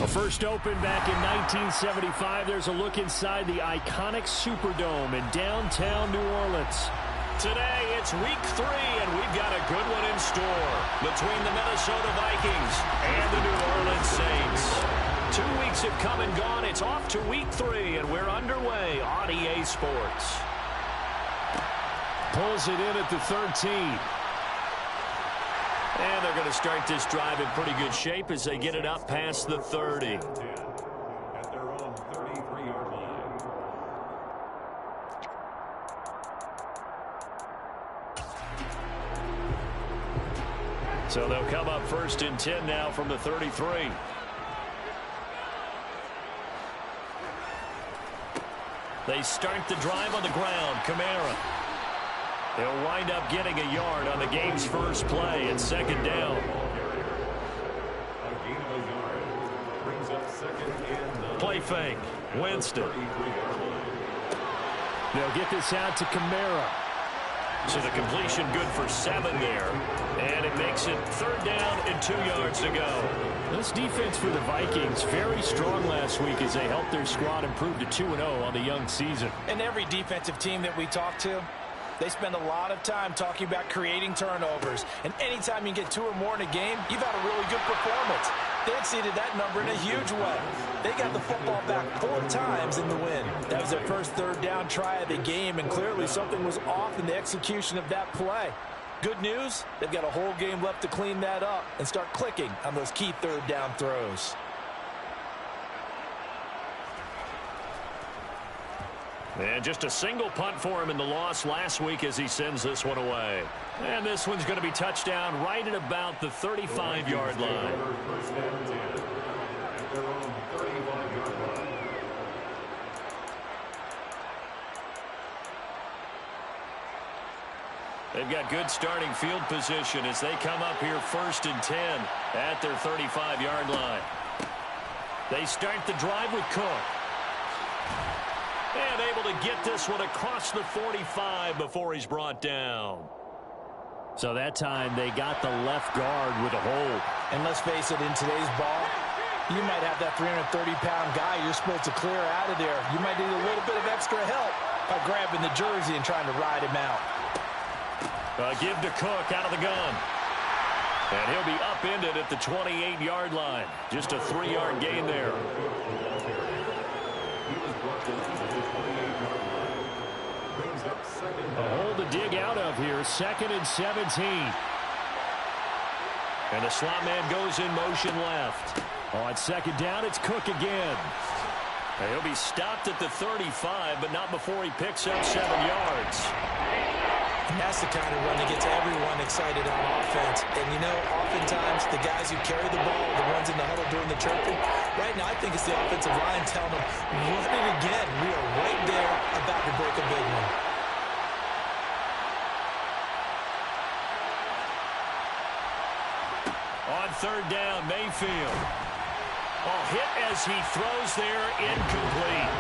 Well, first opened back in 1975, there's a look inside the iconic Superdome in downtown New Orleans. Today, it's week 3, and we've got a good one in store between the Minnesota Vikings and the New Orleans Saints. 2 weeks have come and gone. It's off to week 3, and we're underway on EA Sports. Pulls it in at the 13. And they're going to start this drive in pretty good shape as they get it up past the 30. At their own 33-yard line. So they'll come up first and 10 now from the 33. They start the drive on the ground. Kamara. They'll wind up getting a yard on the game's first play at second down. A gain of a yard brings up second and Play fake. Winston. They'll get this out to Kamara. So the completion good for 7 there. And it makes it third down and 2 yards to go. This defense for the Vikings, very strong last week as they helped their squad improve to 2-0 on the young season. And every defensive team that we talk to, they spend a lot of time talking about creating turnovers. And anytime you get 2 or more in a game, you've had a really good performance. They exceeded that number in a huge way. They got the football back 4 times in the win. That was their first third down try of the game, and clearly something was off in the execution of that play. Good news, they've got a whole game left to clean that up and start clicking on those key third down throws. And just a single punt for him in the loss last week as he sends this one away. And this one's going to be touchdown right at about the 35-yard line. first and 10 at their own 35-yard line. They've got good starting field position as they come up here first and 10 at their 35-yard line. They start the drive with Cook. And able to get this one across the 45 before he's brought down. So that time they got the left guard with a hold. And let's face it, in today's ball, you might have that 330-pound guy you're supposed to clear out of there. You might need a little bit of extra help by grabbing the jersey and trying to ride him out. Give to Cook out of the gun. And he'll be upended at the 28-yard line. Just a 3-yard gain there. A hole to dig out of here, 2nd and 17. And the slot man goes in motion left. On second down, it's Cook again. And he'll be stopped at the 35, but not before he picks up 7 yards. And that's the kind of run that gets everyone excited on offense. And, you know, oftentimes the guys who carry the ball, the ones in the huddle doing the chirping, right now I think it's the offensive line telling them, run it again. We are right there about to break a big one. On third down, Mayfield. Hit as he throws there, incomplete.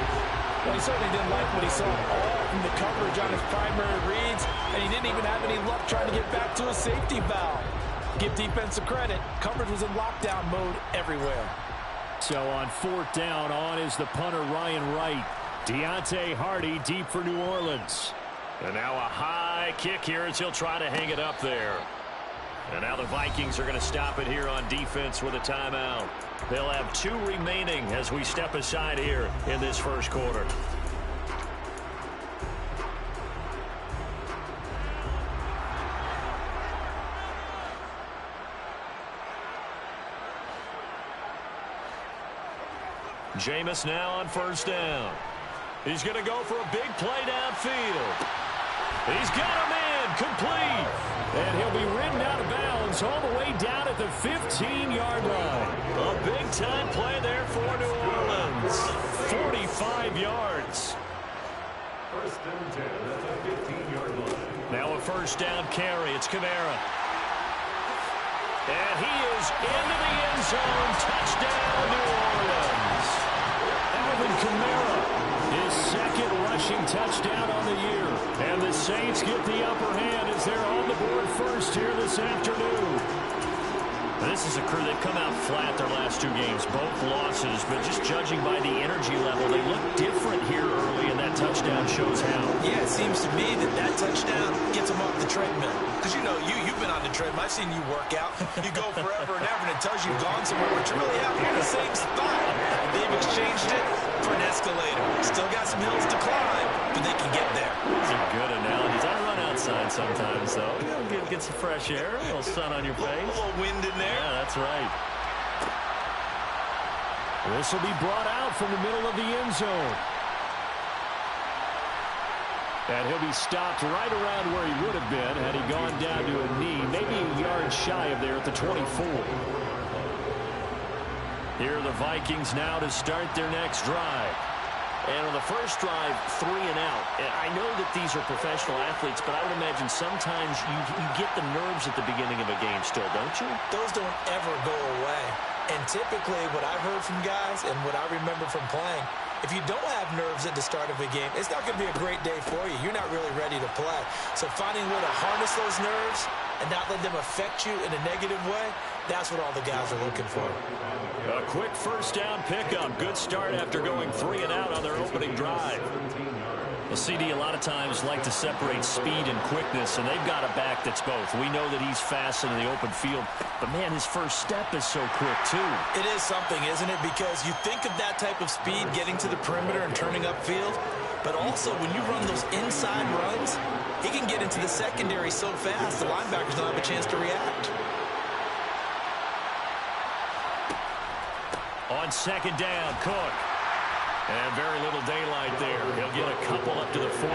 Well, he certainly didn't like what he saw all from the coverage on his primary reads, and he didn't even have any luck trying to get back to a safety valve. Give defense credit. Coverage was in lockdown mode everywhere. So on 4th down, on is the punter Ryan Wright. Deontay Hardy deep for New Orleans. And now a high kick here as he'll try to hang it up there. And now the Vikings are going to stop it here on defense with a timeout. They'll have 2 remaining as we step aside here in this first quarter. Jameis now on first down. He's going to go for a big play downfield. He's got him in, complete. And he'll be ridden out of bounds all the way down at the 15-yard line. A big-time play there for New Orleans. 45 yards. First and 10 at the 15-yard line. Now a first down carry. It's Kamara. And he is into the end zone. Touchdown, New Orleans. Alvin Kamara, his 2nd rushing touchdown on the year. And the Saints get the upper hand as they're on the board first here this afternoon. This is a crew, they've come out flat their last two games, both losses, but just judging by the energy level, they look different here early, and that touchdown shows how. Yeah, it seems to me that touchdown gets them off the treadmill. Because, you know, you've been on the treadmill. I've seen you work out. You go forever and ever, and it tells you you've gone somewhere, but you really haven't. You're in the same spot. They've exchanged it for an escalator. Still got some hills to climb, but they can get there. Those are good analogies. I run outside sometimes, though. You know, get some fresh air, a little sun on your face. A little wind in there. Yeah, that's right. This will be brought out from the middle of the end zone. And he'll be stopped right around where he would have been had he gone down to a knee, maybe a yard shy of there at the 24. Here are the Vikings now to start their next drive. And on the first drive, 3 and out. And I know that these are professional athletes, but I would imagine sometimes you get the nerves at the beginning of a game still, don't you? Those don't ever go away. And typically what I've heard from guys and what I remember from playing, if you don't have nerves at the start of a game, it's not going to be a great day for you. You're not really ready to play. So finding a way to harness those nerves and not let them affect you in a negative way, that's what all the guys are looking for. A quick first down pickup. Good start after going 3 and out on their opening drive. Well, CD a lot of times like to separate speed and quickness, and they've got a back that's both. We know that he's fast in the open field, but, man, his first step is so quick, too. It is something, isn't it? Because you think of that type of speed getting to the perimeter and turning upfield, but also when you run those inside runs, he can get into the secondary so fast the linebackers don't have a chance to react. On second down, Cook. And very little daylight there. He'll get a couple up to the 44.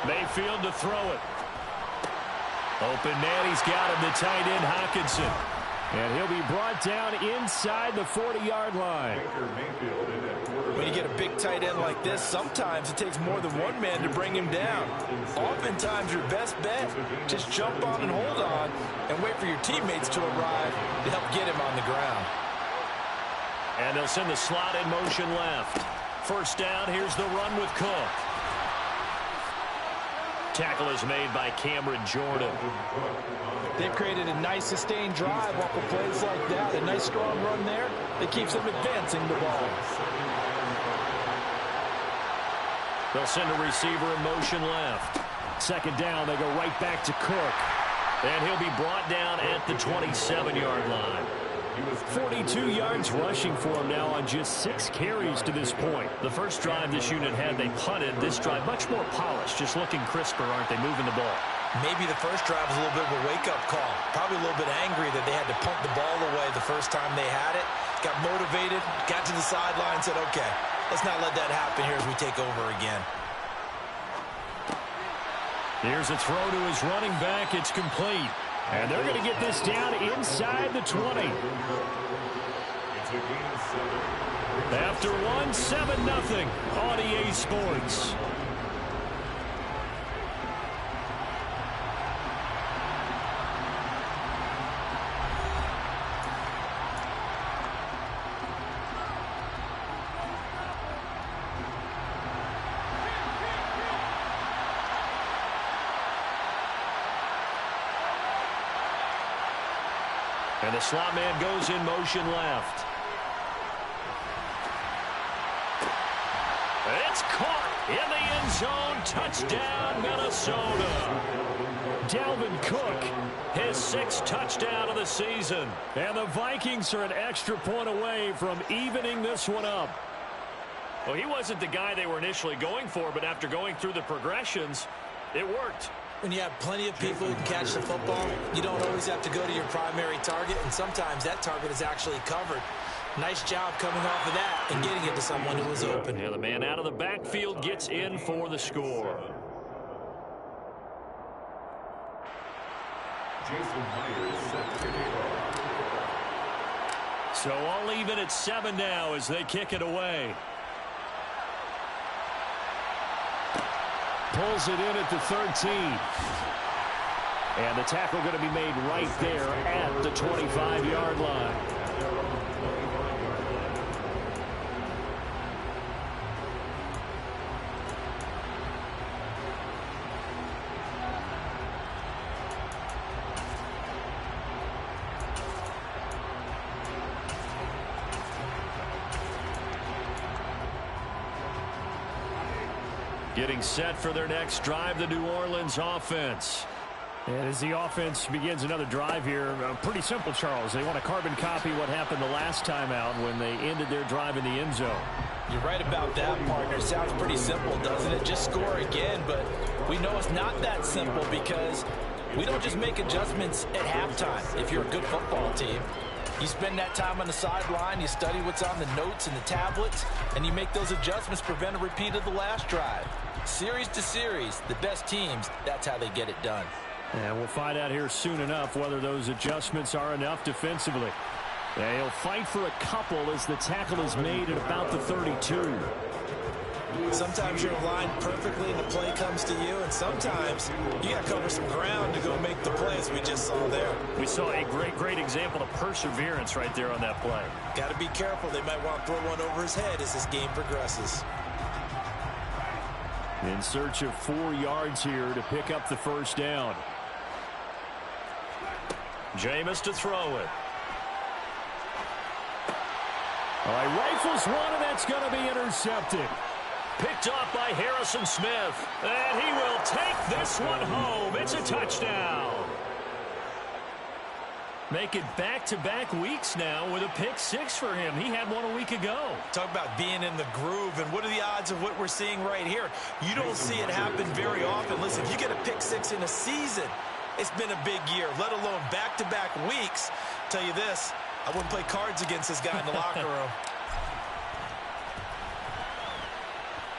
Mayfield to throw it. Open man, he's got him, the tight end, Hockenson. And he'll be brought down inside the 40-yard line. When you get a big tight end like this, sometimes it takes more than one man to bring him down. Oftentimes, your best bet, just jump on and hold on and wait for your teammates to arrive to help get him on the ground. And they'll send the slot in motion left. First down, here's the run with Cook. Tackle is made by Cameron Jordan. They've created a nice sustained drive off of plays like that. A nice strong run there that keeps them advancing the ball. They'll send a receiver in motion left. Second down, they go right back to Cook. And he'll be brought down at the 27-yard line. 42 yards rushing for him now on just 6 carries to this point. The first drive this unit had, they punted. This drive, much more polished, just looking crisper, aren't they, moving the ball? Maybe the first drive was a little bit of a wake-up call. Probably a little bit angry that they had to punt the ball away the first time they had it. Got motivated, got to the sideline, said, okay, let's not let that happen here as we take over again. Here's a throw to his running back. It's complete. And they're going to get this down inside the 20. After 1, 7-0 on EA Sports. And the slot man goes in motion left. It's caught in the end zone. Touchdown, Minnesota. Dalvin Cook, his 6th touchdown of the season. And the Vikings are an extra point away from evening this one up. Well, he wasn't the guy they were initially going for, but after going through the progressions, it worked. When you have plenty of people who can catch the football, you don't always have to go to your primary target, and sometimes that target is actually covered. Nice job coming off of that and getting it to someone who was open. Yeah, the man out of the backfield gets in for the score. Jason Myers set to kick off. So all even at 7 now as they kick it away. Pulls it in at the 13. And the tackle going to be made right there at the 25-yard line. Getting set for their next drive, the New Orleans offense. And as the offense begins another drive here, pretty simple, Charles. They want to carbon copy what happened the last time out when they ended their drive in the end zone. You're right about that, partner. Sounds pretty simple, doesn't it? Just score again, but we know it's not that simple because we don't just make adjustments at halftime if you're a good football team. You spend that time on the sideline, you study what's on the notes and the tablets, and you make those adjustments to prevent a repeat of the last drive. Series to series, the best teams, that's how they get it done. And we'll find out here soon enough whether those adjustments are enough defensively. Yeah, he'll fight for a couple as the tackle is made at about the 32. Sometimes you're aligned perfectly and the play comes to you, and sometimes you got to cover some ground to go make the plays we just saw there. We saw a great example of perseverance right there on that play. Got to be careful. They might want to throw one over his head as this game progresses. In search of 4 yards here to pick up the first down. Jameis to throw it. All right, rifles one, and that's going to be intercepted. Picked off by Harrison Smith. And he will take this one home. It's a touchdown. Make it back-to-back weeks now with a pick 6 for him. He had one a week ago. Talk about being in the groove, and what are the odds of what we're seeing right here? You don't see it happen very often. Listen, if you get a pick 6 in a season, it's been a big year, let alone back-to-back weeks. Tell you this, I wouldn't play cards against this guy in the locker room.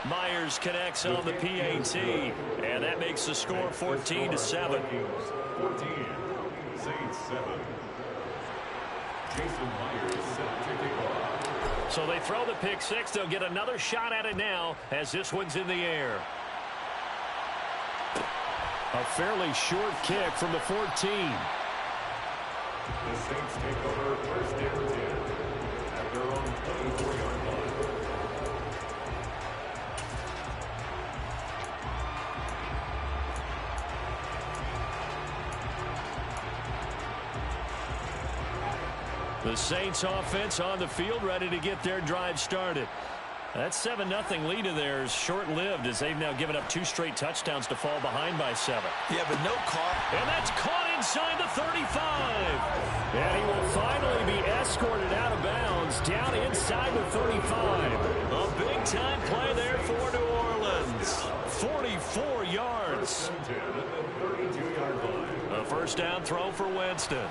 Myers connects on the PAT, and that makes the score 14-7. 14, Saints 7. Jason Myers set to kick off. So they throw the pick 6. They'll get another shot at it now as this one's in the air. A fairly short kick from the 14. The Saints take over first and 10 at their own 24-yard line. The Saints offense on the field, ready to get their drive started. That 7-0 lead of theirs short-lived as they've now given up 2 straight touchdowns to fall behind by 7. Yeah, but no call. And that's caught inside the 35. And he will finally be escorted out of bounds down inside the 35. A big-time play there for New Orleans. 44 yards. 10 at the 32-yard line. A first down throw for Winston.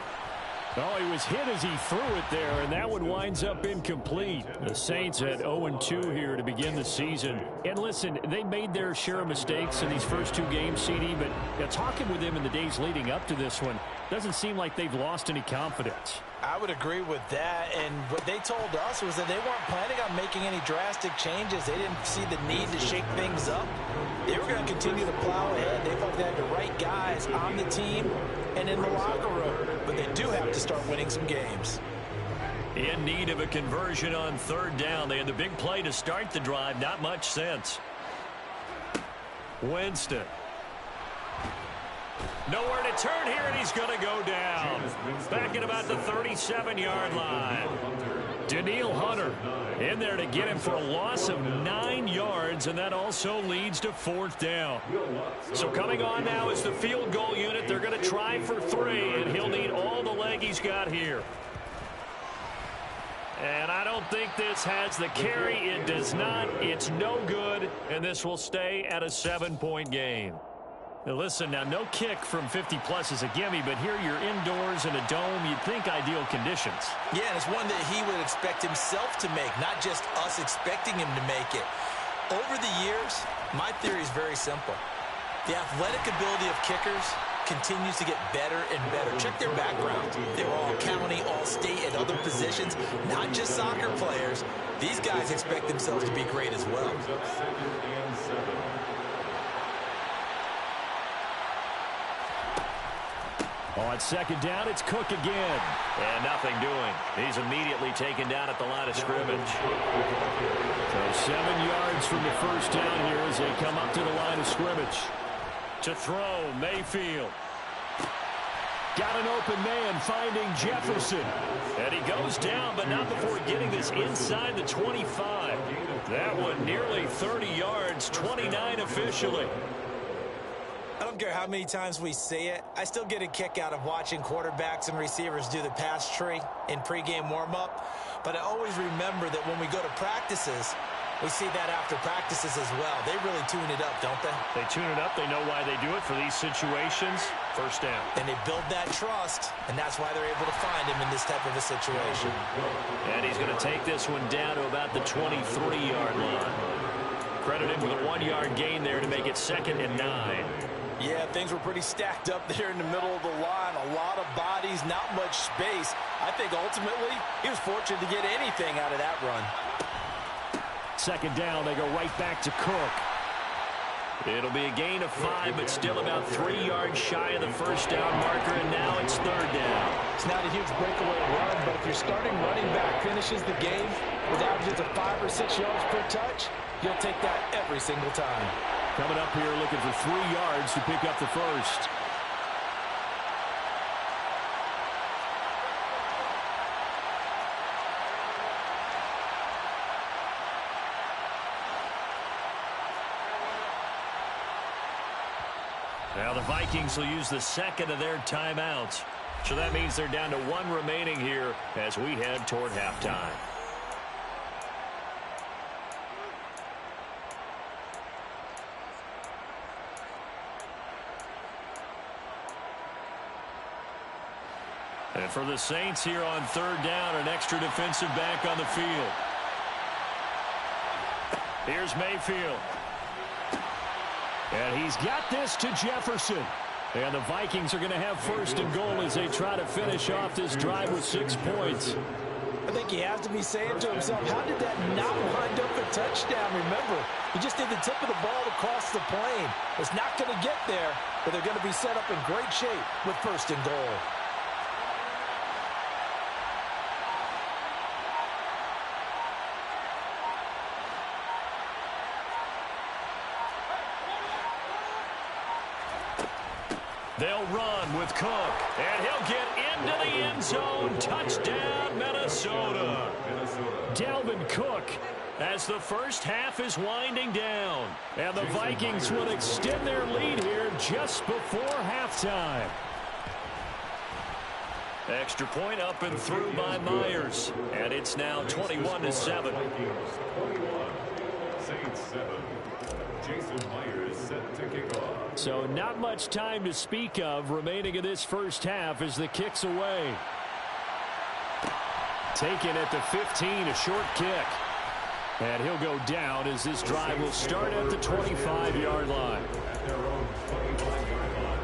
Oh, he was hit as he threw it there, and that one winds up incomplete. The Saints at 0-2 here to begin the season. And listen, they made their share of mistakes in these first 2 games, CD, but talking with them in the days leading up to this one, doesn't seem like they've lost any confidence. I would agree with that, and what they told us was that they weren't planning on making any drastic changes. They didn't see the need to shake things up. They were going to continue to plow ahead. They felt they had the right guys on the team and in the locker room, but they do have to start winning some games. In need of a conversion on 3rd down. They had the big play to start the drive. Not much sense. Winston. Nowhere to turn here, and he's going to go down. Back at about the 37-yard line. Danielle Hunter in there to get him for a loss of 9 yards, and that also leads to 4th down. So coming on now is the field goal unit. They're going to try for 3, and he'll need all the leg he's got here. And I don't think this has the carry. It does not. It's no good, and this will stay at a 7-point game. Now listen, now no kick from 50-plus is a gimme, but here you're indoors in a dome. You'd think ideal conditions. Yeah, and it's one that he would expect himself to make, not just us expecting him to make it. Over the years, my theory is very simple. The athletic ability of kickers continues to get better and better. Check their background. They were all county, all state, at other positions, not just soccer players. These guys expect themselves to be great as well. On 2nd down, it's Cook again. And nothing doing. He's immediately taken down at the line of scrimmage. So 7 yards from the first down here as they come up to the line of scrimmage. To throw, Mayfield. Got an open man finding Jefferson. And he goes down, but not before getting this inside the 25. That one nearly 30 yards, 29 officially. I don't care how many times we see it. I still get a kick out of watching quarterbacks and receivers do the pass tree in pregame warm-up. But I always remember that when we go to practices, we see that after practices as well. They really tune it up, don't they? They tune it up. They know why they do it for these situations. First down. And they build that trust, and that's why they're able to find him in this type of a situation. And he's going to take this one down to about the 23-yard line. Credit him with a 1-yard gain there to make it 2nd and 9. Yeah, things were pretty stacked up there in the middle of the line. A lot of bodies, not much space. I think ultimately he was fortunate to get anything out of that run. 2nd down, they go right back to Cook. It'll be a gain of 5, but still about 3 yards shy of the first down marker, and now it's 3rd down. It's not a huge breakaway run, but if your starting running back finishes the game with averages of 5 or 6 yards per touch, you'll take that every single time. Coming up here looking for 3 yards to pick up the first. Now the Vikings will use the 2nd of their timeouts. So that means they're down to 1 remaining here as we head toward halftime. And for the Saints here on 3rd down, an extra defensive back on the field. Here's Mayfield. And he's got this to Jefferson. And the Vikings are going to have 1st and goal as they try to finish off this drive with 6 points. I think he has to be saying to himself, how did that not wind up a touchdown? Remember, he just did the tip of the ball across the plane. It's not going to get there, but they're going to be set up in great shape with 1st and goal. They'll run with Cook, and he'll get into the end zone. Touchdown, Minnesota. Dalvin Cook as the first half is winding down. And the Vikings will extend their lead here just before halftime. Extra point up and through by Myers. And it's now 21-7. Saints 7. Jason Myers set to kick off. So not much time to speak of remaining in this first half as the kick's away. Taken at the 15, a short kick. And he'll go down as this drive will start at the 25-yard line. At their own 25-yard line.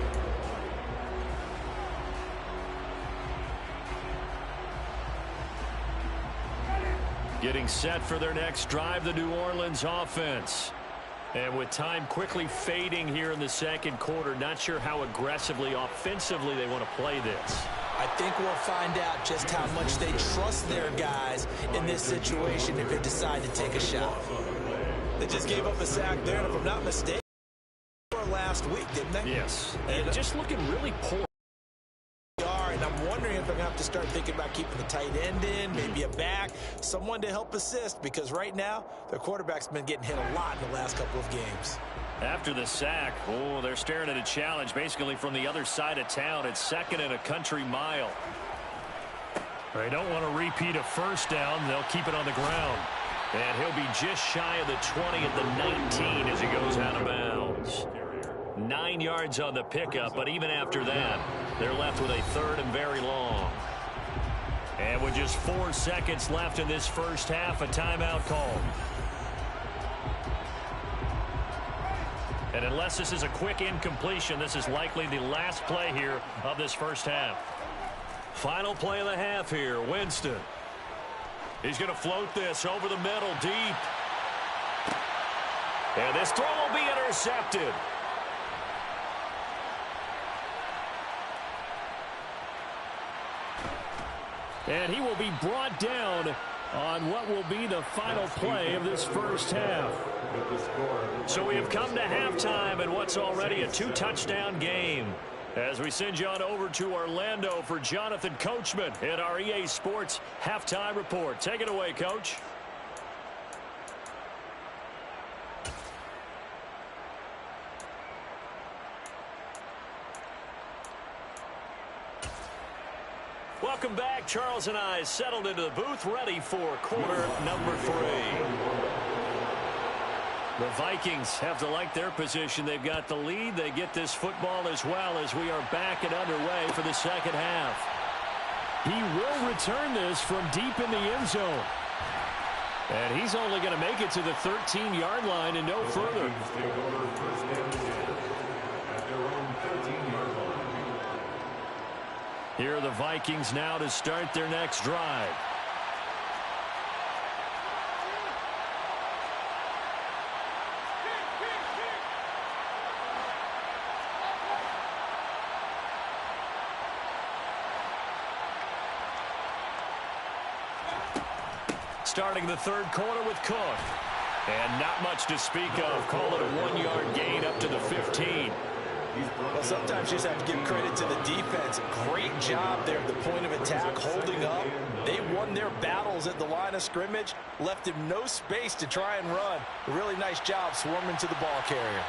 Getting set for their next drive, the New Orleans offense. And with time quickly fading here in the 2nd quarter, not sure how aggressively, offensively they want to play this. I think we'll find out just how much they trust their guys in this situation if they decide to take a shot. They just gave up a sack there, and if I'm not mistaken, last week, didn't they? Yes. And just looking really poor. And I'm wondering if they're going to have to start thinking about keeping the tight end in, maybe a back, someone to help assist, because right now their quarterback's been getting hit a lot in the last couple of games. After the sack, they're staring at a challenge basically from the other side of town. It's 2nd and a country mile. They don't want to repeat a first down. They'll keep it on the ground. And he'll be just shy of the 20 at the 19 as he goes out of bounds. 9 yards on the pickup, but even after that, they're left with a 3rd and very long. And with just 4 seconds left in this first half, a timeout called. And unless this is a quick incompletion, this is likely the last play here of this first half. Final play of the half here, Winston. He's going to float this over the middle, deep. And this throw will be intercepted. And he will be brought down on what will be the final play of this first half. So we have come to halftime in what's already a 2-touchdown game. As we send you on over to Orlando for Jonathan Coachman in our EA Sports Halftime Report. Take it away, Coach. Welcome back. Charles and I settled into the booth, ready for quarter number 3. The Vikings have to like their position. They've got the lead. They get this football as well as we are back and underway for the second half. He will return this from deep in the end zone. And he's only going to make it to the 13-yard line and no further. Here are the Vikings now to start their next drive. Starting the third quarter with Cook. And not much to speak of. Call it a 1-yard gain up to the 15. Well, sometimes you just have to give credit to the defense. Great job there at the point of attack, holding up. They won their battles at the line of scrimmage, left him no space to try and run. A really nice job swarming to the ball carrier.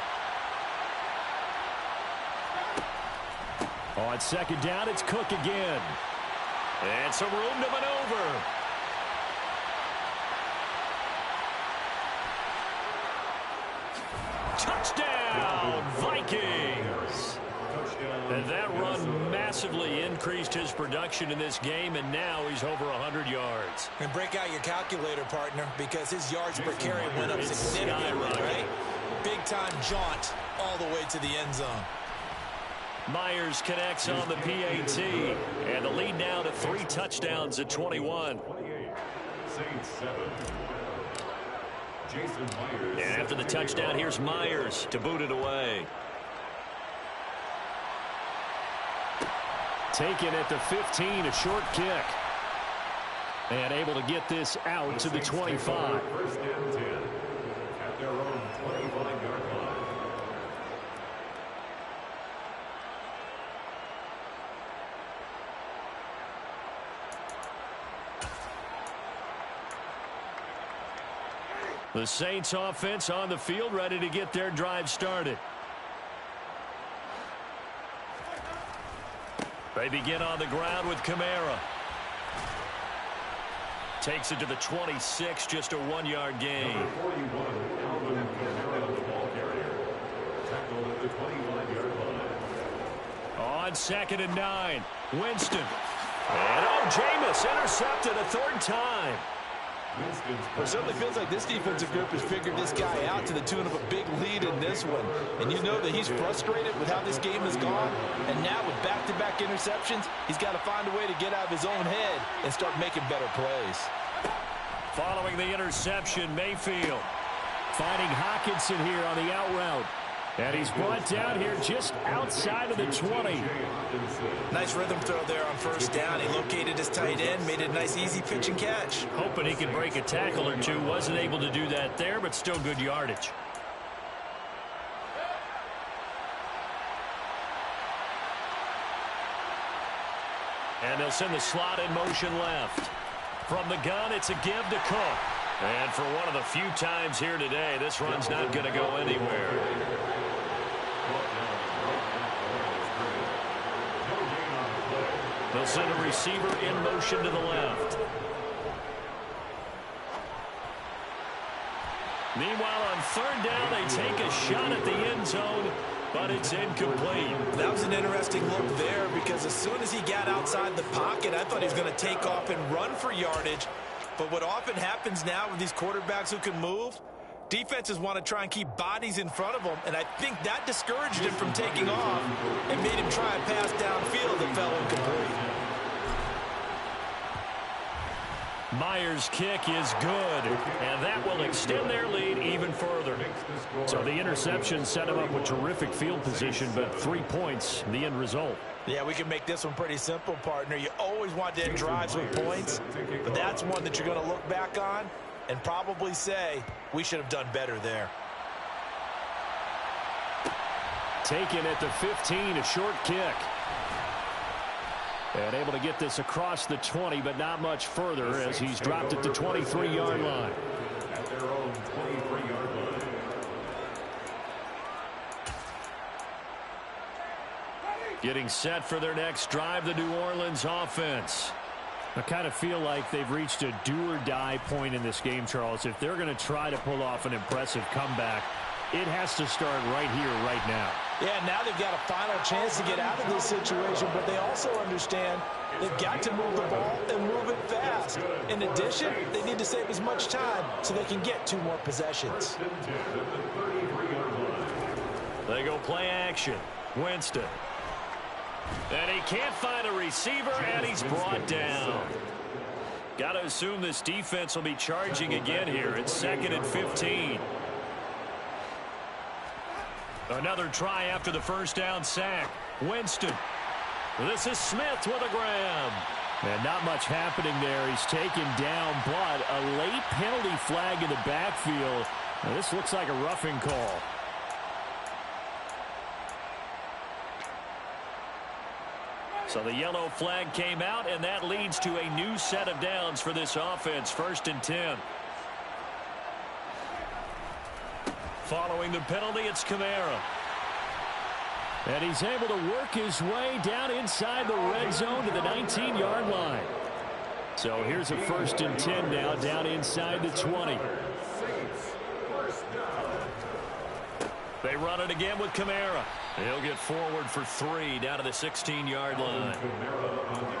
On second down, it's Cook again. And some room to maneuver. Touchdown, Vikings! And that run massively increased his production in this game, and now he's over 100 yards. And break out your calculator, partner, because his yards per carry went up significantly, right? Big-time jaunt all the way to the end zone. Myers connects on the PAT, and the lead now to 3 touchdowns at 21. Saints 7. Jason Myers. And after the touchdown, here's Myers to boot it away. Taken at the 15, a short kick. And able to get this out to the 25. First and 10 at their own 25-yard line. The Saints offense on the field, ready to get their drive started. They begin on the ground with Kamara. Takes it to the 26, just a 1-yard gain. Number 41, Alvin Kamara, the ball carrier. Tackled at the 25-yard line. On second and 9, Winston. And Jameis intercepted a third time. Well, it certainly feels like this defensive group has figured this guy out to the tune of a big lead in this one. And you know that he's frustrated with how this game has gone. And now with back-to-back interceptions, he's got to find a way to get out of his own head and start making better plays. Following the interception, Mayfield finding Hockenson here on the out route. And he's brought down here just outside of the 20. Nice rhythm throw there on first down. He located his tight end, made it a nice easy pitch and catch. Hoping he could break a tackle or two. Wasn't able to do that there, but still good yardage. And they'll send the slot in motion left. From the gun, it's a give to Cook. And for one of the few times here today, this run's not going to go anywhere. They'll send a receiver in motion to the left. Meanwhile, on third down, they take a shot at the end zone, but it's incomplete. That was an interesting look there because as soon as he got outside the pocket, I thought he was going to take off and run for yardage. But what often happens now with these quarterbacks who can move, defenses want to try and keep bodies in front of them, and I think that discouraged him from taking off and made him try a pass downfield that fell incomplete. Myers' kick is good, and that will extend their lead even further. So the interception set him up with terrific field position, but 3 points, the end result. Yeah, we can make this one pretty simple, partner. You always want to end drives with points, but that's one that you're going to look back on and probably say, we should have done better there. Taken at the 15, a short kick. And able to get this across the 20, but not much further as he's dropped at the 23-yard line. At their own 23-yard line. Getting set for their next drive, the New Orleans offense. I kind of feel like they've reached a do-or-die point in this game, Charles. If they're going to try to pull off an impressive comeback, it has to start right here, right now. Yeah, now they've got a final chance to get out of this situation, but they also understand they've got to move the ball and move it fast. In addition, they need to save as much time so they can get 2 more possessions. They go play action. Winston. And he can't find a receiver, and he's brought down. Got to assume this defense will be charging again here. It's 2nd and 15. Another try after the first down sack. Winston. This is Smith with a grab. And not much happening there. He's taken down, but a late penalty flag in the backfield. Now, this looks like a roughing call. So the yellow flag came out, and that leads to a new set of downs for this offense. 1st and 10. Following the penalty, it's Kamara. And he's able to work his way down inside the red zone to the 19-yard line. So here's a 1st and 10 now, down inside the 20. They run it again with Kamara. He'll get forward for 3 down to the 16-yard line.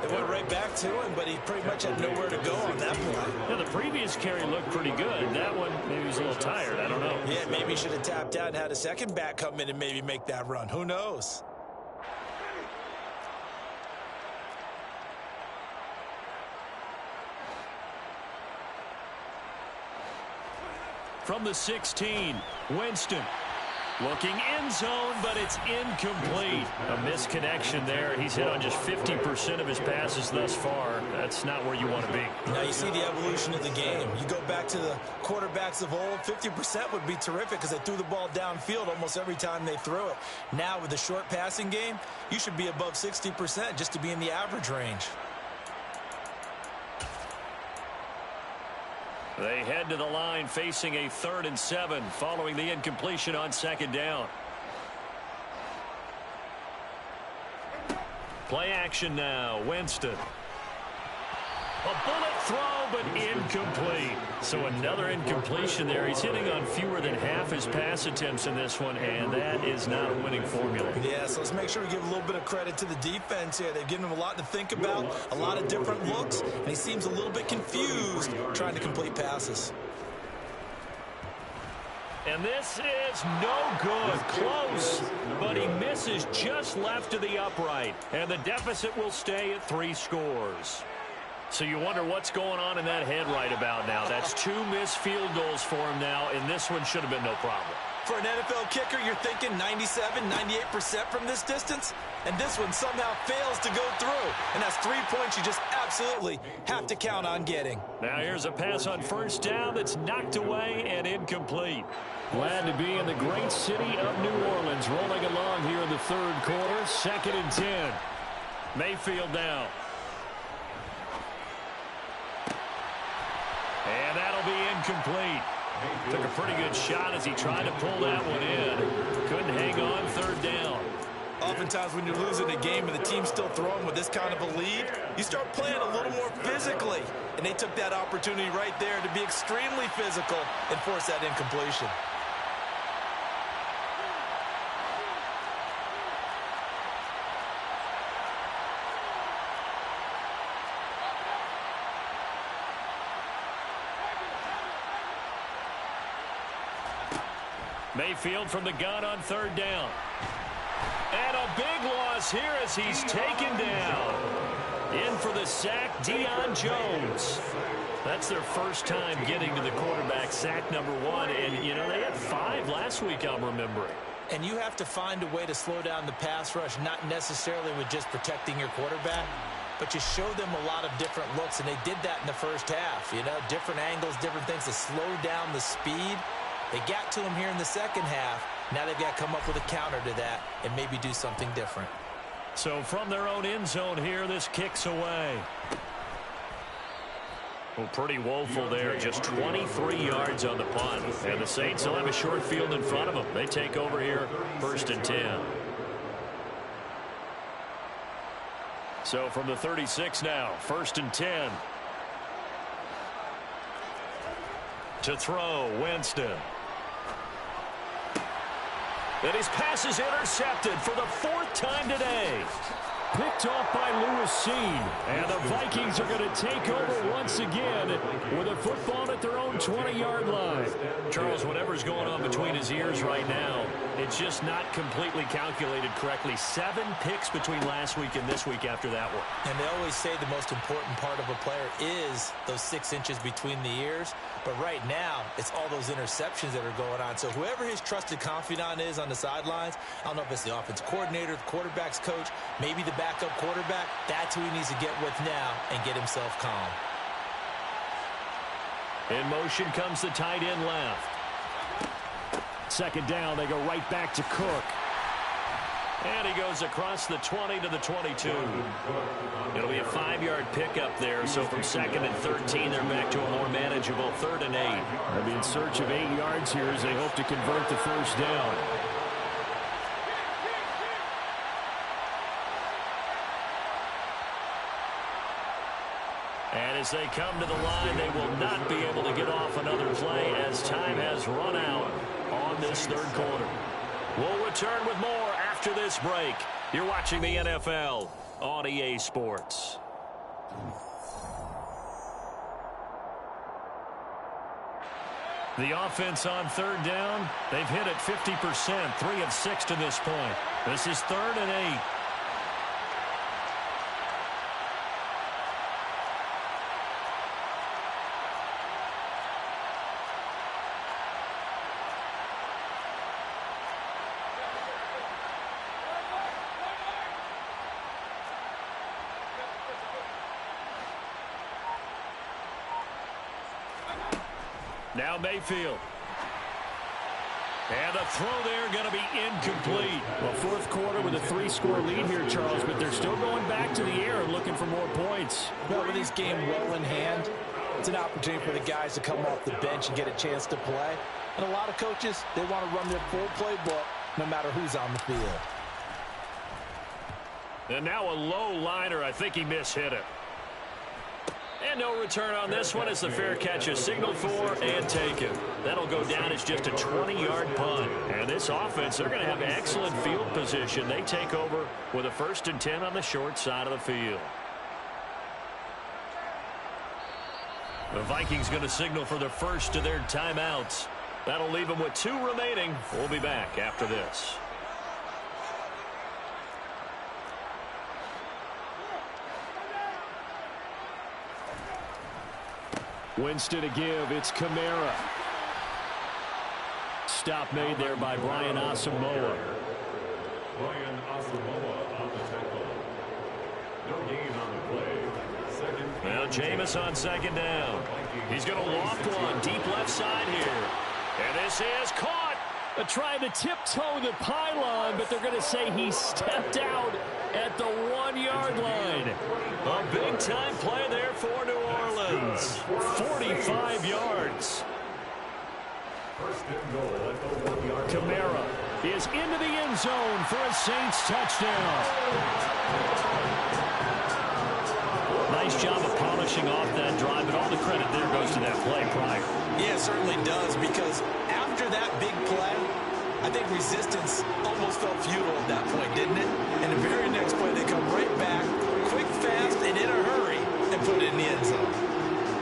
They went right back to him, but he pretty much had nowhere to go on that play. Yeah, the previous carry looked pretty good. That one, maybe he's a little tired. I don't know. Yeah, maybe he should have tapped out and had a second back come in and maybe make that run. Who knows? From the 16, Winston. Looking end zone, but it's incomplete. A misconnection there. He's hit on just 50% of his passes thus far. That's not where you want to be. Now you see the evolution of the game. You go back to the quarterbacks of old, 50% would be terrific because they threw the ball downfield almost every time they threw it. Now with the short passing game, you should be above 60% just to be in the average range. They head to the line facing a 3rd and 7 following the incompletion on 2nd down. Play action now. Winston. A bullet throw, but incomplete. So another incompletion there. He's hitting on fewer than half his pass attempts in this one, and that is not a winning formula. Yeah, so let's make sure we give a little bit of credit to the defense here. They've given him a lot to think about, a lot of different looks, and he seems a little bit confused trying to complete passes. And this is no good. Close, but he misses just left of the upright. And the deficit will stay at 3 scores. So you wonder what's going on in that head right about now. That's 2 missed field goals for him now, and this one should have been no problem. For an NFL kicker, you're thinking 97, 98% from this distance, and this one somehow fails to go through. And that's 3 points you just absolutely have to count on getting. Now here's a pass on 1st down that's knocked away and incomplete. Glad to be in the great city of New Orleans, rolling along here in the 3rd quarter. 2nd and 10. Mayfield down. And that'll be incomplete. Took a pretty good shot as he tried to pull that one in. Couldn't hang on 3rd down. Oftentimes when you're losing a game and the team's still throwing with this kind of a lead, you start playing a little more physically. And they took that opportunity right there to be extremely physical and force that incompletion. Mayfield from the gun on 3rd down. And a big loss here as he's taken down. In for the sack, Deion Jones. That's their first time getting to the quarterback, sack number 1. And, you know, they had 5 last week, I'm remembering. And you have to find a way to slow down the pass rush, not necessarily with just protecting your quarterback, but you show them a lot of different looks, and they did that in the first half. You know, different angles, different things to slow down the speed. They got to him here in the second half, Now they've got to come up with a counter to that and maybe do something different. So from their own end zone here, this kicks away. Well, pretty woeful there. Just 23 yards on the punt. And the Saints will have a short field in front of them. They take over here, 1st and 10. So from the 36 now, 1st and 10. To throw, Winston. And his pass is intercepted for the 4th time today. Picked off by Lewis Cine. And the Vikings are going to take over once again with a football at their own 20-yard line. Charles, whatever's going on between his ears right now, it's just not completely calculated correctly. 7 picks between last week and this week after that one. And they always say the most important part of a player is those 6 inches between the ears. But right now, it's all those interceptions that are going on. So whoever his trusted confidant is on the sidelines, I don't know if it's the offense coordinator, the quarterback's coach, maybe the backup quarterback, that's who he needs to get with now and get himself calm. In motion comes the tight end left. 2nd down, they go right back to Cook. And he goes across the 20 to the 22. It'll be a 5-yard pickup there. So from 2nd and 13, they're back to a more manageable 3rd and 8. They'll be in search of 8 yards here as they hope to convert the 1st down. And as they come to the line, they will not be able to get off another play as time has run out on this 3rd quarter. We'll return with more after this break. You're watching the NFL on EA Sports. The offense on 3rd down, they've hit it 50%, 3 of 6 to this point. This is 3rd and 8. Now Mayfield. And the throw there going to be incomplete. Well, 4th quarter with a 3-score lead here, Charles, but they're still going back to the air and looking for more points. Well, with this game well in hand, it's an opportunity for the guys to come off the bench and get a chance to play. And a lot of coaches, they want to run their full playbook no matter who's on the field. And now a low liner. I think he mishit it. And no return on this one as the fair catch is signaled for and taken. That'll go down as just a 20-yard punt. And this offense, they're going to have excellent field position. They take over with a 1st and 10 on the short side of the field. The Vikings going to signal for the first of their timeouts. That'll leave them with 2 remaining. We'll be back after this. Winston to give. It's Kamara. Stop made there by Brian Asamoah. Brian Asamoah on the tackle. No gain on the play. 2nd. Now Jameis on 2nd down. He's going to loft one deep left side here. And this is caught. Trying to tiptoe the pylon, but they're going to say he stepped out at the 1-yard line. A big-time play there for New Orleans. 45 yards. Kamara is into the end zone for a Saints touchdown. Nice job of polishing off that drive, but all the credit there goes to that play prior. Yeah, it certainly does, because after that big play, I think resistance almost felt futile at that point, didn't it? And the very next play, they come right back, quick, fast, and in a hurry, and put it in the end zone.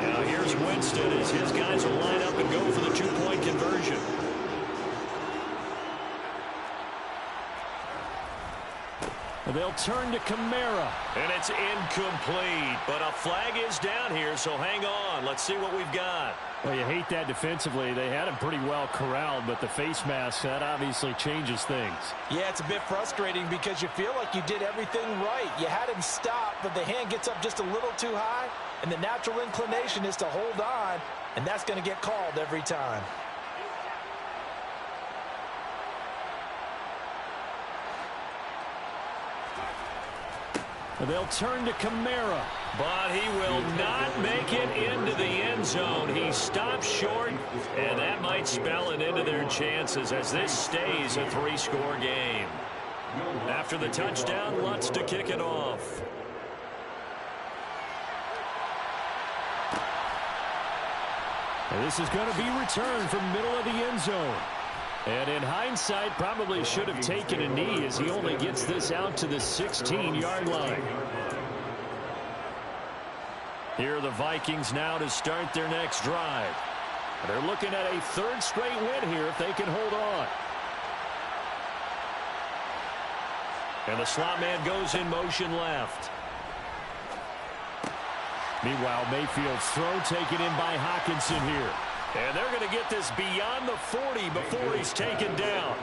Now here's Winston as his guys will line up and go for the 2-point conversion. They'll turn to Kamara. And it's incomplete. But a flag is down here, so hang on. Let's see what we've got. Well, you hate that defensively. They had him pretty well corralled, but the face mask, that obviously changes things. Yeah, it's a bit frustrating because you feel like you did everything right. You had him stop, but the hand gets up just a little too high, and the natural inclination is to hold on, and that's going to get called every time. They'll turn to Kamara. But he will not make it into the end zone. He stops short, and that might spell an end to their chances as this stays a 3-score game. After the touchdown, Lutz to kick it off. And this is going to be returned from middle of the end zone. And in hindsight, probably should have taken a knee as he only gets this out to the 16-yard line. Here are the Vikings now to start their next drive. They're looking at a 3rd straight win here if they can hold on. And the slot man goes in motion left. Meanwhile, Mayfield's throw taken in by Hockenson here. And they're going to get this beyond the 40 before he's taken down.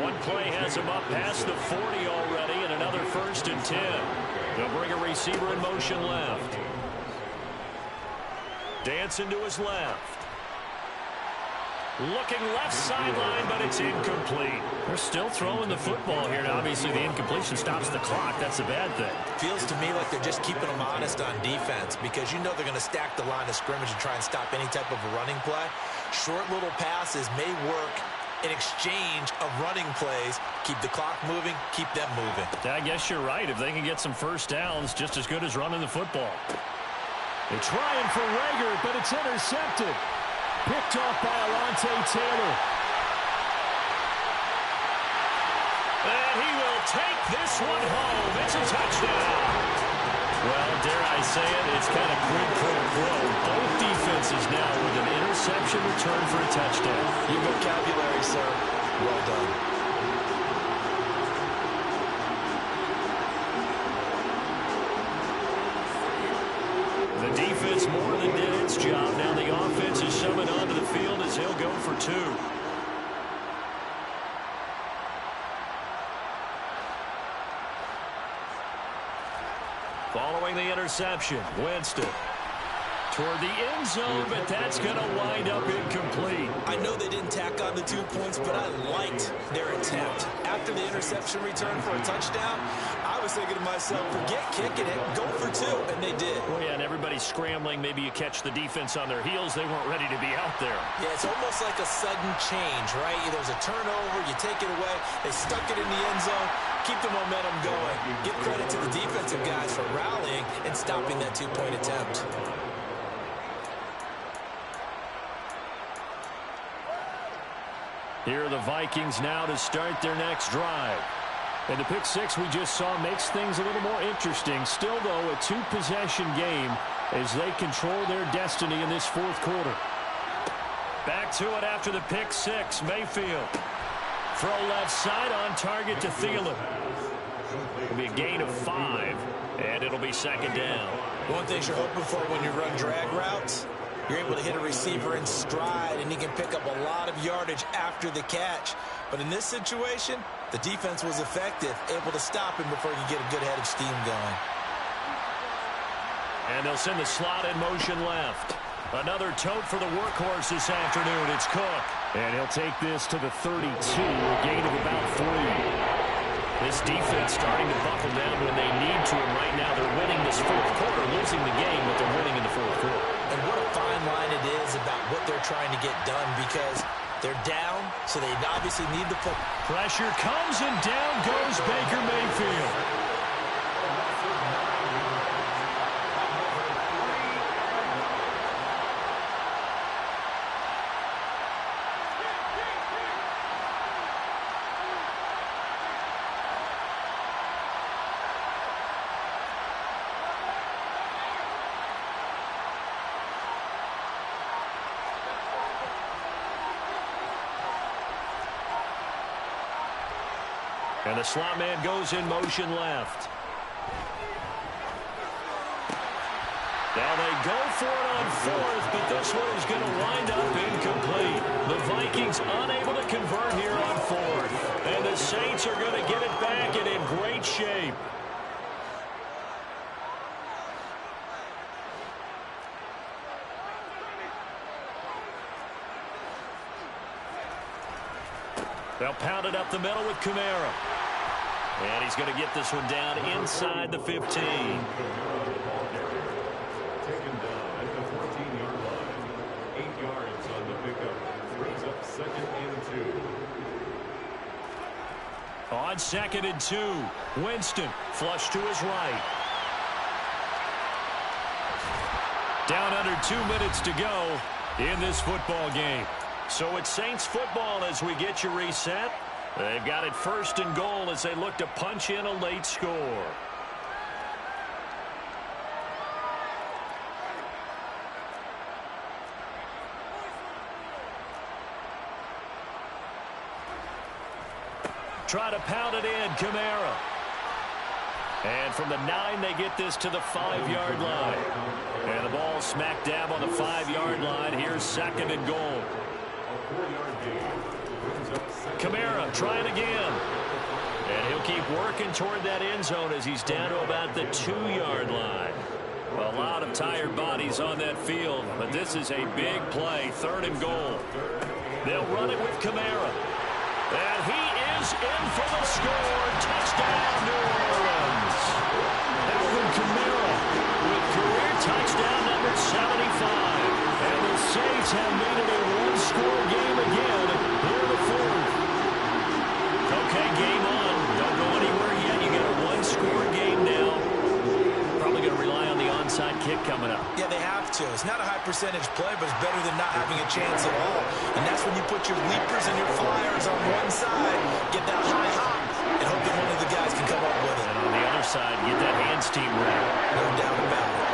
One play has him up past the 40 already, and another 1st and 10. They'll bring a receiver in motion left. Dancing to his left. Looking left sideline, but it's incomplete. They're still throwing the football here. Now, obviously, the incompletion stops the clock. That's a bad thing. Feels to me like they're just keeping them honest on defense because you know they're going to stack the line of scrimmage and try and stop any type of a running play. Short little passes may work in exchange of running plays. Keep the clock moving, keep them moving. I guess you're right. If they can get some first downs, just as good as running the football. They're trying for Reagor, but it's intercepted. Picked off by Alontae Taylor. And he will take this one home. It's a touchdown. Well, dare I say it, it's kind of quid pro quo. Both defenses now with an interception return for a touchdown. You vocabulary, sir. Well done. The defense more than did its job. Now the offense is summoned onto the field as he'll go for 2. Following the interception, Winston toward the end zone, but that's going to wind up incomplete. I know they didn't tack on the 2 points, but I liked their attempt. After the interception return for a touchdown, I was thinking to myself, forget kicking it, go for 2, and they did. Well, yeah, and everybody's scrambling. Maybe you catch the defense on their heels. They weren't ready to be out there. Yeah, it's almost like a sudden change, right? There's a turnover, you take it away, they stuck it in the end zone, keep the momentum going. Give credit to the defensive guys for rallying and stopping that 2-point attempt. Here are the Vikings now to start their next drive. And the pick 6 we just saw makes things a little more interesting. Still, though, a 2-possession game as they control their destiny in this 4th quarter. Back to it after the pick 6. Mayfield. Throw left side on target to Thielen. It'll be a gain of 5, and it'll be 2nd down. One thing you're hoping for when you run drag routes, you're able to hit a receiver in stride, and he can pick up a lot of yardage after the catch. But in this situation, the defense was effective, able to stop him before he could get a good head of steam going. And they'll send the slot in motion left. Another tote for the workhorse this afternoon. It's Cook. And he'll take this to the 32, a gain of about 3. This defense starting to buckle down when they need to, and right now they're winning this 4th quarter, losing the game, but they're winning in the 4th quarter. And what a fine line it is about what they're trying to get done because they're down, so they obviously need the football. Pressure comes, and down goes Baker Mayfield. And the slot man goes in motion left. Now they go for it on 4th, but this one is going to wind up incomplete. The Vikings unable to convert here on 4th. And the Saints are going to get it back and in great shape. They'll pound it up the middle with Kamara. And he's going to get this one down inside the 15. Taken down at the 14-yard line. 8 yards on the pickup. Brings up 2nd and 2. On 2nd and 2, Winston flush to his right. Down under 2 minutes to go in this football game. So it's Saints football as we get you reset. They've got it 1st and goal as they look to punch in a late score. Try to pound it in, Kamara. And from the 9, they get this to the 5-yard line. And the ball smack dab on the 5-yard line. Here's 2nd and goal. Kamara trying again. And he'll keep working toward that end zone as he's down to about the 2-yard line. A lot of tired bodies on that field, but this is a big play. 3rd and goal. They'll run it with Kamara. And he is in for the score. Touchdown, New Orleans. Alvin Kamara with career touchdown number 75. And the Saints have made it a one-score game again here in the 4th. Okay, game on. Don't go anywhere yet. You get a one-score game now. Probably going to rely on the onside kick coming up. Yeah, they have to. It's not a high percentage play, but it's better than not having a chance at all. And that's when you put your leapers and your flyers on one side, get that high hop, and hope that one of the guys can come up with it. And on the other side, get that hands team ready. No doubt about it.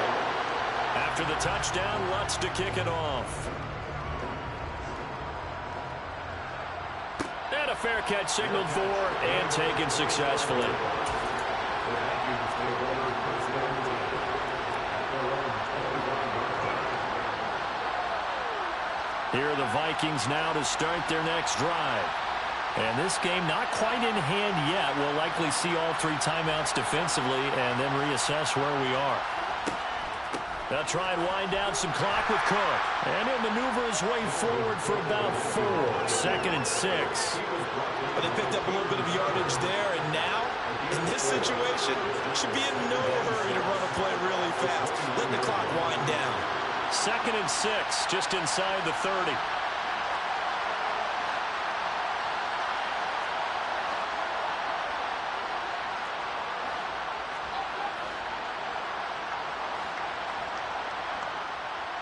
After the touchdown, Lutz to kick it off. And a fair catch signaled for and taken successfully. Here are the Vikings now to start their next drive. And this game not quite in hand yet. We'll likely see all 3 timeouts defensively and then reassess where we are. They'll try and wind down some clock with Cook. And he'll maneuver his way forward for about 4. 2nd and 6. But they picked up a little bit of yardage there, and now, in this situation, should be in no hurry to run a play really fast. Let the clock wind down. 2nd and 6, just inside the 30.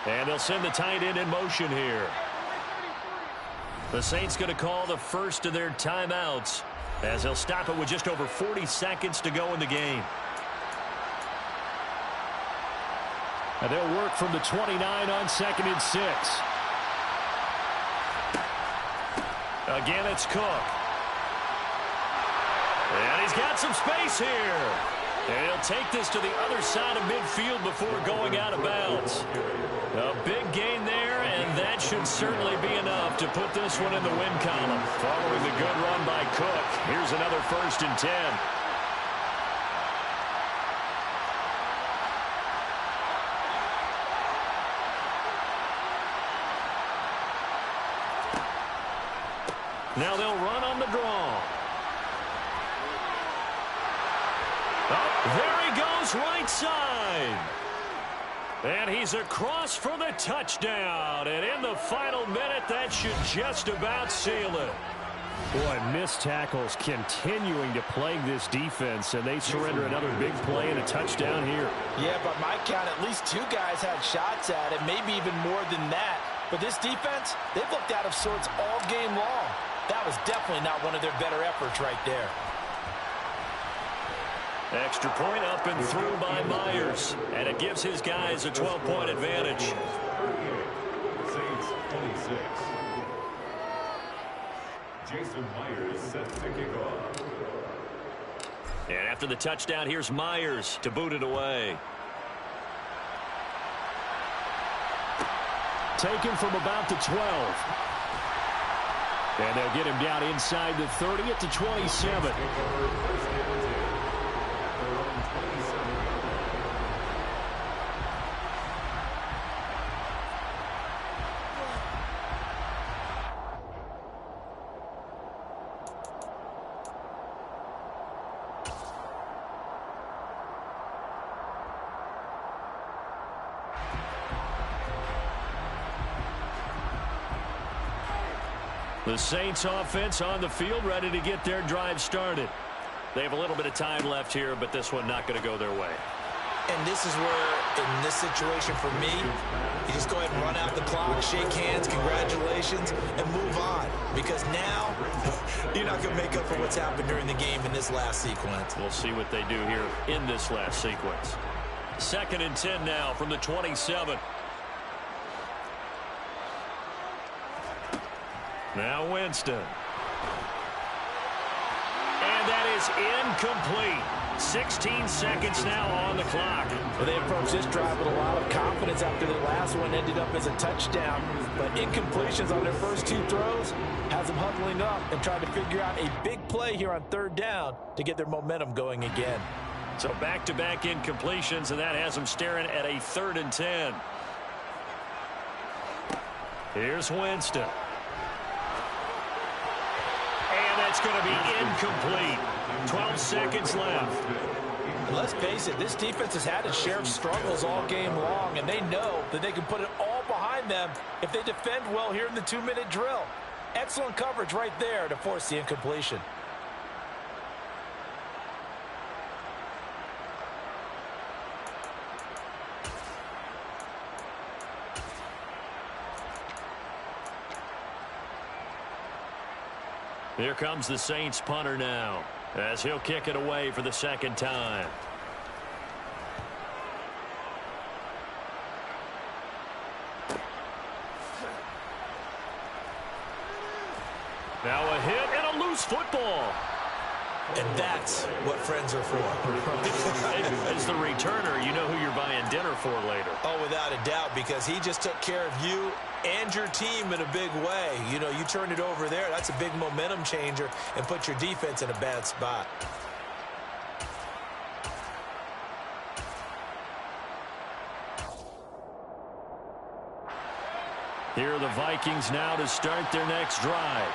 And they'll send the tight end in motion here. The Saints going to call the first of their timeouts as they'll stop it with just over 40 seconds to go in the game. And they'll work from the 29 on 2nd and 6. Again, it's Cook. And he's got some space here. And he'll take this to the other side of midfield before going out of bounds. A big gain there, and that should certainly be enough to put this one in the win column. Following the good run by Cook, here's another 1st and 10. Now they'll run on the draw. Oh, there he goes, right side. And he's across for the touchdown. And in the final minute, that should just about seal it. Boy, missed tackles continuing to plague this defense, and they surrender another big play and a touchdown here. Yeah, by my count, at least 2 guys had shots at it, maybe even more than that. But this defense, they've looked out of sorts all game long. That was definitely not one of their better efforts right there. Extra point up and through by Myers, and it gives his guys a 12-point advantage. Saints 26. Jason Myers set to kick off. And after the touchdown, here's Myers to boot it away. Taken from about the 12. And they'll get him down inside the 30 at the 27. The Saints offense on the field, ready to get their drive started. They have a little bit of time left here, but this one not going to go their way. And this is where, in this situation for me, you just go ahead and run out the clock, shake hands, congratulations, and move on. Because now, you're not going to make up for what's happened during the game in this last sequence. We'll see what they do here in this last sequence. 2nd and 10 now from the 27. Now Winston. And that is incomplete. 16 seconds now on the clock. Well, they approached this drive with a lot of confidence after the last one ended up as a touchdown. But incompletions on their first 2 throws has them huddling up and trying to figure out a big play here on 3rd down to get their momentum going again. So back-to-back incompletions, and that has them staring at a 3rd and 10. Here's Winston. And that's going to be incomplete. 12 seconds left. And let's face it, this defense has had its share of struggles all game long, and they know that they can put it all behind them if they defend well here in the 2-minute drill. Excellent coverage right there to force the incompletion. Here comes the Saints punter now, as he'll kick it away for the 2nd time. Now a hit and a loose football. And that's what friends are for. As the returner, you know who you're buying dinner for later. Oh, without a doubt, because he just took care of you and your team in a big way. You know, you turned it over there. That's a big momentum changer and put your defense in a bad spot. Here are the Vikings now to start their next drive.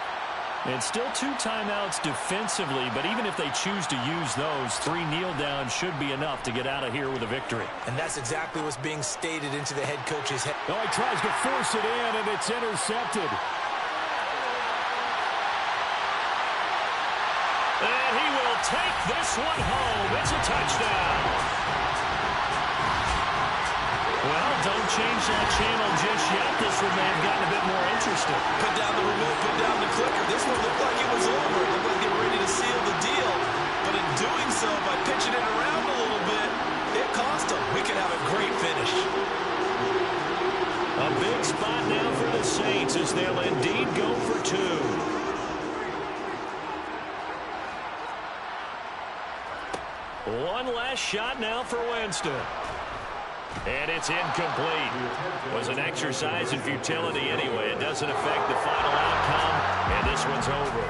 And still 2 timeouts defensively, but even if they choose to use those, 3 kneel downs should be enough to get out of here with a victory. And that's exactly what's being stated into the head coach's head. Oh, he tries to force it in, and it's intercepted. And he will take this one home. It's a touchdown. Well, don't change that channel just yet. This one may have gotten a bit more interesting. Put down the remote, put down the clicker. This one looked like it was over. It looked like they were ready to seal the deal. But in doing so, by pitching it around a little bit, it cost them. We could have a great finish. A big spot now for the Saints as they'll indeed go for 2. One last shot now for Winston. And it's incomplete. It was an exercise in futility anyway. It doesn't affect the final outcome, and this one's over.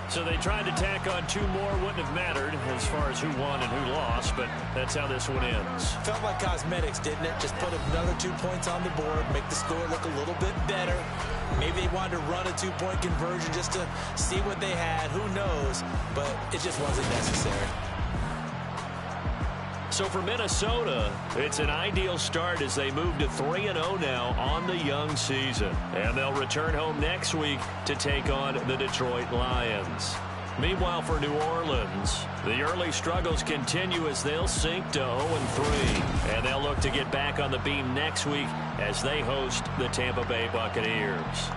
So they tried to tack on 2 more. Wouldn't have mattered as far as who won and who lost, but that's how this one ends. Felt like cosmetics, didn't it? Just put another 2 points on the board, make the score look a little bit better. Maybe they wanted to run a 2-point conversion just to see what they had. Who knows? But it just wasn't necessary. So for Minnesota, it's an ideal start as they move to 3-0 now on the young season. And they'll return home next week to take on the Detroit Lions. Meanwhile, for New Orleans, the early struggles continue as they'll sink to 0-3. And they'll look to get back on the beam next week as they host the Tampa Bay Buccaneers.